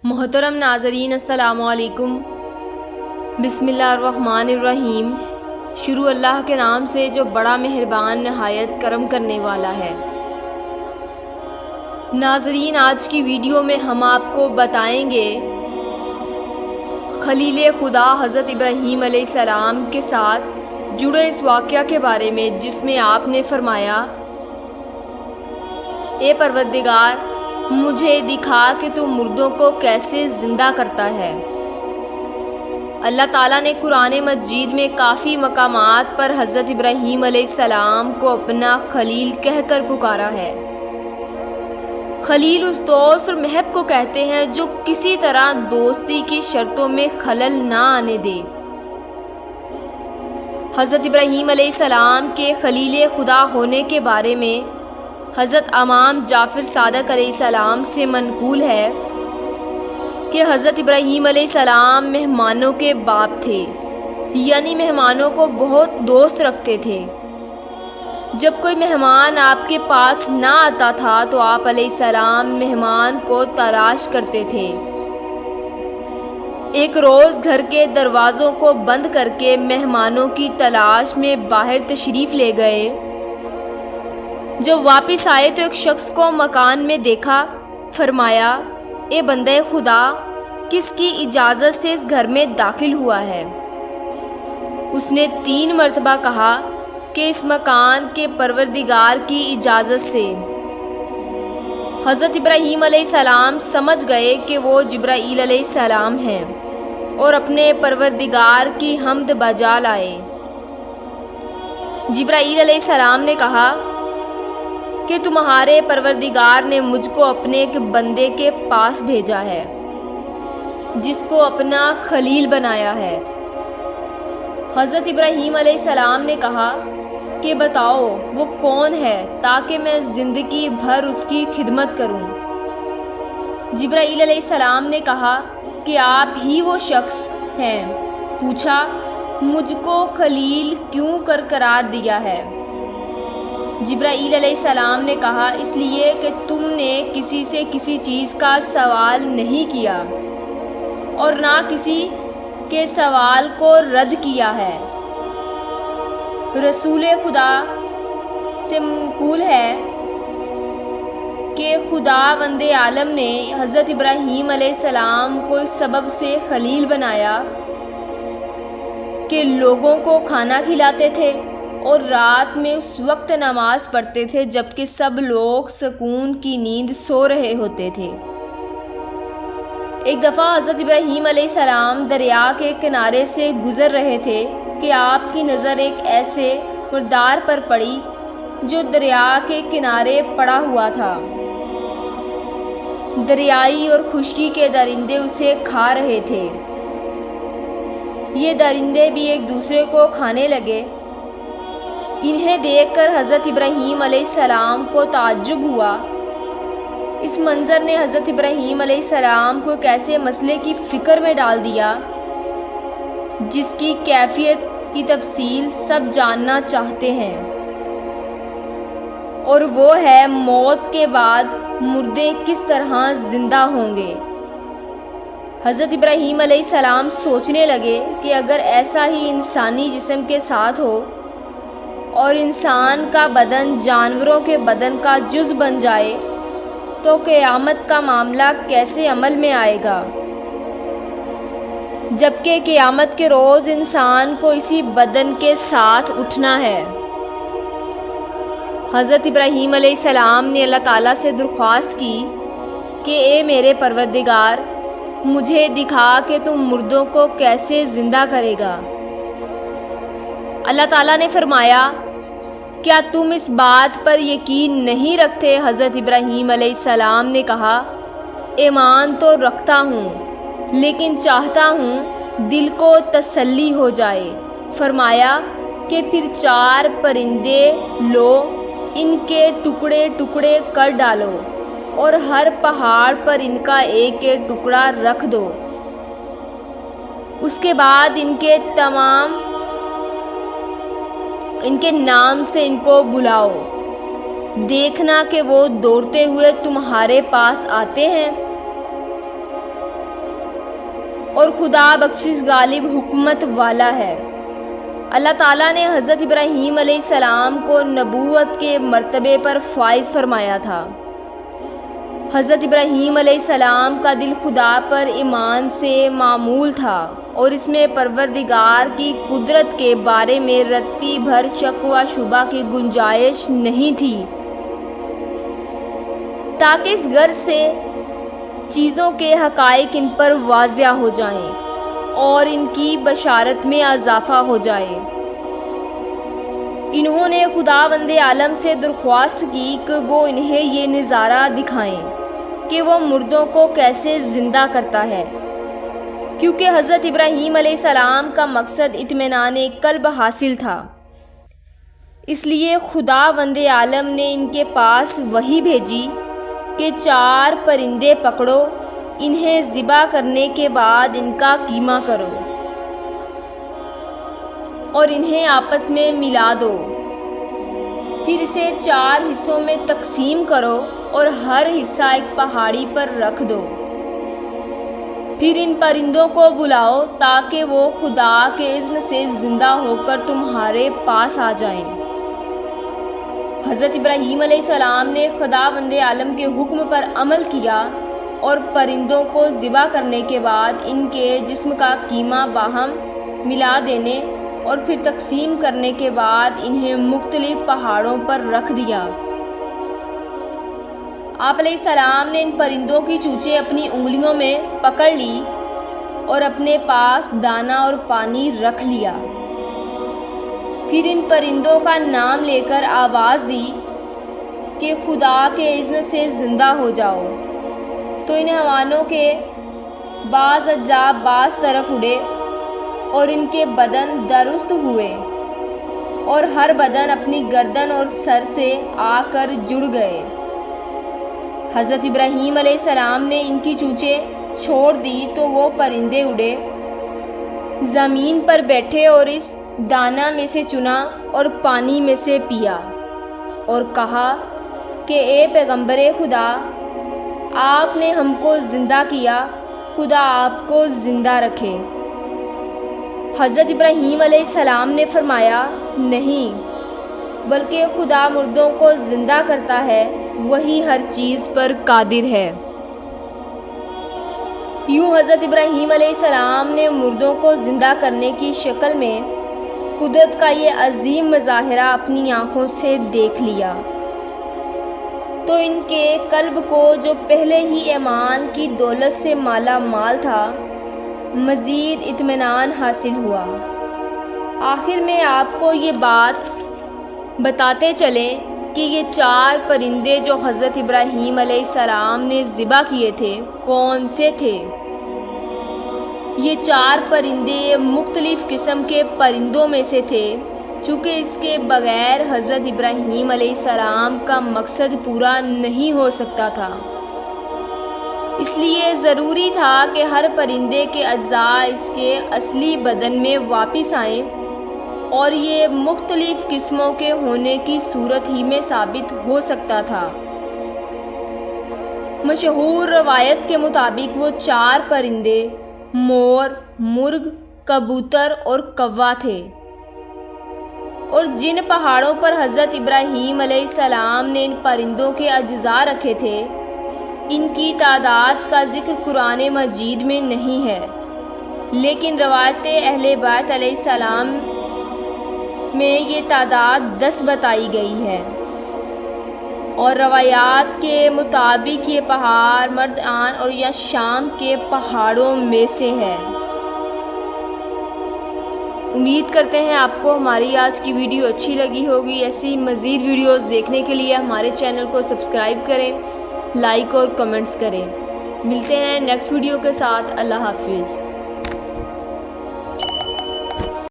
محترم ناظرین السلام علیکم۔ بسم اللہ الرحمن الرحیم۔ شروع اللہ کے نام سے جو بڑا مہربان نہایت کرم کرنے والا ہے۔ ناظرین، آج کی ویڈیو میں ہم آپ کو بتائیں گے خلیل خدا حضرت ابراہیم علیہ السلام کے ساتھ جڑے اس واقعہ کے بارے میں، جس میں آپ نے فرمایا: اے پروردگار، مجھے دکھا کہ تو مردوں کو کیسے زندہ کرتا ہے۔ اللہ تعالیٰ نے قرآن مجید میں کافی مقامات پر حضرت ابراہیم علیہ السلام کو اپنا خلیل کہہ کر پکارا ہے۔ خلیل اس دوست اور محب کو کہتے ہیں جو کسی طرح دوستی کی شرطوں میں خلل نہ آنے دے۔ حضرت ابراہیم علیہ السلام کے خلیل خدا ہونے کے بارے میں حضرت امام جعفر صادق علیہ السلام سے منقول ہے کہ حضرت ابراہیم علیہ السلام مہمانوں کے باپ تھے، یعنی مہمانوں کو بہت دوست رکھتے تھے۔ جب کوئی مہمان آپ کے پاس نہ آتا تھا تو آپ علیہ السلام مہمان کو تلاش کرتے تھے۔ ایک روز گھر کے دروازوں کو بند کر کے مہمانوں کی تلاش میں باہر تشریف لے گئے۔ جب واپس آئے تو ایک شخص کو مکان میں دیکھا۔ فرمایا: اے بندہ خدا، کس کی اجازت سے اس گھر میں داخل ہوا ہے؟ اس نے 3 مرتبہ کہا کہ اس مکان کے پروردگار کی اجازت سے۔ حضرت ابراہیم علیہ السلام سمجھ گئے کہ وہ جبرائیل علیہ السلام ہیں اور اپنے پروردگار کی حمد بجا لائے۔ جبرائیل علیہ السلام نے کہا کہ تمہارے پروردگار نے مجھ کو اپنے ایک بندے کے پاس بھیجا ہے جس کو اپنا خلیل بنایا ہے۔ حضرت ابراہیم علیہ السلام نے کہا کہ بتاؤ وہ کون ہے تاکہ میں زندگی بھر اس کی خدمت کروں۔ جبرائیل علیہ السلام نے کہا کہ آپ ہی وہ شخص ہیں۔ پوچھا: مجھ کو خلیل کیوں قرار دیا ہے؟ جبرائیل علیہ السلام نے کہا: اس لیے کہ تم نے کسی سے کسی چیز کا سوال نہیں کیا اور نہ کسی کے سوال کو رد کیا ہے۔ رسول خدا سے منقول ہے کہ خداوند عالم نے حضرت ابراہیم علیہ السلام کو اس سبب سے خلیل بنایا کہ لوگوں کو کھانا کھلاتے تھے اور رات میں اس وقت نماز پڑھتے تھے جبکہ سب لوگ سکون کی نیند سو رہے ہوتے تھے۔ ایک دفعہ حضرت ابراہیم علیہ السلام دریا کے کنارے سے گزر رہے تھے کہ آپ کی نظر ایک ایسے مردار پر پڑی جو دریا کے کنارے پڑا ہوا تھا۔ دریائی اور خشکی کے درندے اسے کھا رہے تھے۔ یہ درندے بھی ایک دوسرے کو کھانے لگے۔ انہیں دیکھ کر حضرت ابراہیم علیہ السلام کو تعجب ہوا۔ اس منظر نے حضرت ابراہیم علیہ السلام کو ایک ایسے مسئلے کی فکر میں ڈال دیا جس کی کیفیت کی تفصیل سب جاننا چاہتے ہیں، اور وہ ہے موت کے بعد مردے کس طرح زندہ ہوں گے۔ حضرت ابراہیم علیہ السلام سوچنے لگے کہ اگر ایسا ہی انسانی جسم کے ساتھ ہو اور انسان کا بدن جانوروں کے بدن کا جز بن جائے تو قیامت کا معاملہ کیسے عمل میں آئے گا، جبکہ قیامت کے روز انسان کو اسی بدن کے ساتھ اٹھنا ہے۔ حضرت ابراہیم علیہ السلام نے اللہ تعالیٰ سے درخواست کی کہ اے میرے پروردگار، مجھے دکھا کہ تم مردوں کو کیسے زندہ کرے گا۔ اللہ تعالیٰ نے فرمایا: کیا تم اس بات پر یقین نہیں رکھتے؟ حضرت ابراہیم علیہ السلام نے کہا: ایمان تو رکھتا ہوں، لیکن چاہتا ہوں دل کو تسلی ہو جائے۔ فرمایا کہ پھر 4 پرندے لو، ان کے ٹکڑے ٹکڑے کر ڈالو اور ہر پہاڑ پر ان کا ایک ایک ٹکڑا رکھ دو۔ اس کے بعد ان کے نام سے ان کو بلاؤ۔ دیکھنا کہ وہ دوڑتے ہوئے تمہارے پاس آتے ہیں۔ اور خدا بخشش غالب حکمت والا ہے۔ اللہ تعالیٰ نے حضرت ابراہیم علیہ السلام کو نبوت کے مرتبے پر فائز فرمایا تھا۔ حضرت ابراہیم علیہ السلام کا دل خدا پر ایمان سے معمول تھا اور اس میں پروردگار کی قدرت کے بارے میں رتی بھر شک و شبہ کی گنجائش نہیں تھی، تاکہ اس غرض سے چیزوں کے حقائق ان پر واضح ہو جائیں اور ان کی بشارت میں اضافہ ہو جائے۔ انہوں نے خداوند عالم سے درخواست کی کہ وہ انہیں یہ نظارہ دکھائیں کہ وہ مردوں کو کیسے زندہ کرتا ہے، کیونکہ حضرت ابراہیم علیہ السلام کا مقصد اطمینان قلب حاصل تھا۔ اس لیے خداوند عالم نے ان کے پاس وحی بھیجی کہ 4 پرندے پکڑو، انہیں ذبح کرنے کے بعد ان کا قیمہ کرو اور انہیں آپس میں ملا دو، پھر اسے 4 حصوں میں تقسیم کرو اور ہر حصہ ایک پہاڑی پر رکھ دو۔ پھر ان پرندوں کو بلاؤ تاکہ وہ خدا کے اذن سے زندہ ہو کر تمہارے پاس آ جائیں۔ حضرت ابراہیم علیہ السلام نے خداوند عالم کے حکم پر عمل کیا اور پرندوں کو ذبح کرنے کے بعد ان کے جسم کا قیمہ باہم ملا دینے اور پھر تقسیم کرنے کے بعد انہیں مختلف پہاڑوں پر رکھ دیا۔ آپ علیہ السلام نے ان پرندوں کی چونچیں اپنی انگلیوں میں پکڑ لی اور اپنے پاس دانہ اور پانی رکھ لیا۔ پھر ان پرندوں کا نام لے کر آواز دی کہ خدا کے اذن سے زندہ ہو جاؤ، تو ان حیوانوں کے بعض اجزاء بعض طرف اڑے اور ان کے بدن درست ہوئے اور ہر بدن اپنی گردن اور سر سے آ کر جڑ گئے۔ حضرت ابراہیم علیہ السلام نے ان کی چونچیں چھوڑ دی تو وہ پرندے اڑے، زمین پر بیٹھے اور اس دانہ میں سے چنا اور پانی میں سے پیا اور کہا کہ اے پیغمبر خدا، آپ نے ہم کو زندہ کیا، خدا آپ کو زندہ رکھے۔ حضرت ابراہیم علیہ السلام نے فرمایا، نہیں، بلکہ خدا مردوں کو زندہ کرتا ہے، وہی ہر چیز پر قادر ہے۔ یوں حضرت ابراہیم علیہ السلام نے مردوں کو زندہ کرنے کی شکل میں قدرت کا یہ عظیم مظاہرہ اپنی آنکھوں سے دیکھ لیا، تو ان کے قلب کو جو پہلے ہی ایمان کی دولت سے مالا مال تھا، مزید اطمینان حاصل ہوا۔ آخر میں آپ کو یہ بات بتاتے چلیں کہ یہ 4 پرندے جو حضرت ابراہیم علیہ السلام نے ذبح کیے تھے کون سے تھے۔ یہ 4 پرندے مختلف قسم کے پرندوں میں سے تھے، چونکہ اس کے بغیر حضرت ابراہیم علیہ السلام کا مقصد پورا نہیں ہو سکتا تھا۔ اس لیے ضروری تھا کہ ہر پرندے کے اجزاء اس کے اصلی بدن میں واپس آئیں، اور یہ مختلف قسموں کے ہونے کی صورت ہی میں ثابت ہو سکتا تھا۔ مشہور روایت کے مطابق وہ 4 پرندے مور، مرغ، کبوتر اور کوا تھے، اور جن پہاڑوں پر حضرت ابراہیم علیہ السلام نے ان پرندوں کے اجزاء رکھے تھے، ان کی تعداد کا ذکر قرآن مجید میں نہیں ہے، لیکن روایت اہل بیت علیہ السلام میں یہ تعداد 10 بتائی گئی ہے، اور روایات کے مطابق یہ پہاڑ مردان اور یا شام کے پہاڑوں میں سے ہے۔ امید کرتے ہیں آپ کو ہماری آج کی ویڈیو اچھی لگی ہوگی۔ ایسی مزید ویڈیوز دیکھنے کے لیے ہمارے چینل کو سبسکرائب کریں، لائک اور کمنٹس کریں۔ ملتے ہیں نیکسٹ ویڈیو کے ساتھ۔ اللہ حافظ۔